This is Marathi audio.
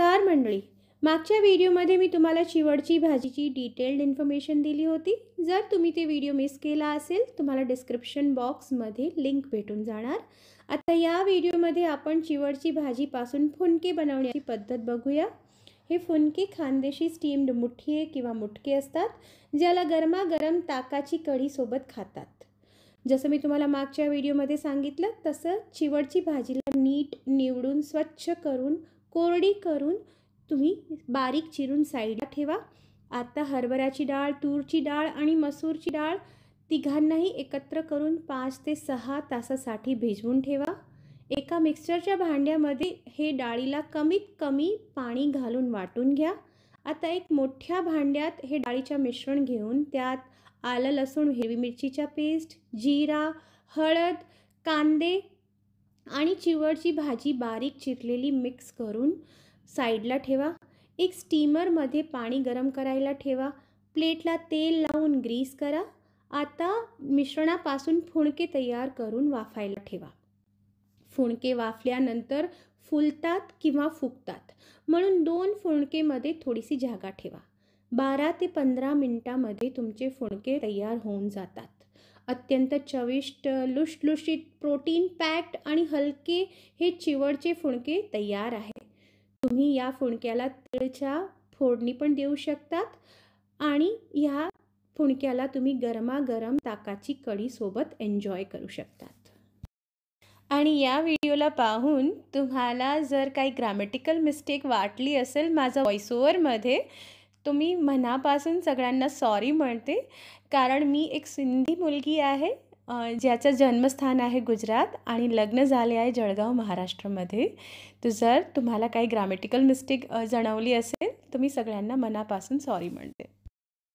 नमस्कार मंडळी, मागच्या व्हिडिओमध्ये मी तुम्हाला चिवडची भाजीची डिटेल्ड इन्फॉर्मेशन दिली होती। जर तुम्ही ते व्हिडिओ मिस केला असेल तुम्हाला डिस्क्रिप्शन बॉक्समध्ये लिंक भेटून जाणार। आता या व्हिडिओमध्ये आपण चिवडची भाजीपासून फुनके बनवण्याची पद्धत बघूया। हे फुनके खानदेशी स्टीम्ड मुठिये किंवा मुटके असतात, ज्याला गरमागरम ताकाची कढी सोबत खातात। जसं मी तुम्हाला मागच्या व्हिडिओमध्ये सांगितलं तसं चिवडची भाजीला नीट निवडून स्वच्छ करून कोरडी करून तुम्ही बारीक चिरून साईडला ठेवा। आता हरभऱ्याची डाळ, तूरची डाळ आणि मसूरची डाळ तिघांनाही एकत्र करून 5 ते 6 तासासाठी भिजवून ठेवा। एका मिक्सरच्या भांड्यामध्ये हे डाळीला कमीत कमी पाणी घालून वाटून घ्या। आता एक मोठ्या भांड्यात हे डाळीचे मिश्रण घेऊन त्यात आलं लसूण हिरवी मिरचीचा पेस्ट, जीरा, हळद, कांदे आणि चिवडची भाजी बारीक चिरलेली मिक्स करून साईडला ठेवा। एक स्टीमरमध्ये पाणी गरम करायला ठेवा। प्लेटला तेल लावून ग्रीस करा। आता मिश्रणापासून फुणके तयार करून वाफायला ठेवा। फुणके वाफल्यानंतर फुलतात किंवा फुगतात, म्हणून 2 फुणकेमध्ये थोडीशी जागा ठेवा। 12 ते 15 मिनिटांमध्ये तुमचे फुणके तयार होऊन जातात। अत्यंत चविष्ट, लुसलुशीत, प्रोटीन पॅक्ड आणि हलके हे चिवडचे फुणके तयार आहे। तुम्ही या फुणक्याला तिळच्या फोडणी पण देऊ शकतात आणि ह्या फुणक्याला तुम्ही गरमागरम ताकाची कढी सोबत एन्जॉय करू शकतात। आणि या व्हिडिओला पाहून तुम्हाला जर काही ग्रामॅटिकल मिस्टेक वाटली असेल माझा व्हॉइस ओव्हरमध्ये, तुम्ही मनापासून सगळ्यांना सॉरी म्हणते, कारण मी एक सिंधी मुलगी आहे ज्याचं जन्मस्थान आहे गुजरात आणि लग्न झाले आहे जळगाव महाराष्ट्रामध्ये। तर जर तुम्हाला काही ग्रामॅटिकल मिस्टेक जाणवली असेल तर मी सगळ्यांना मनापासून सॉरी म्हणते।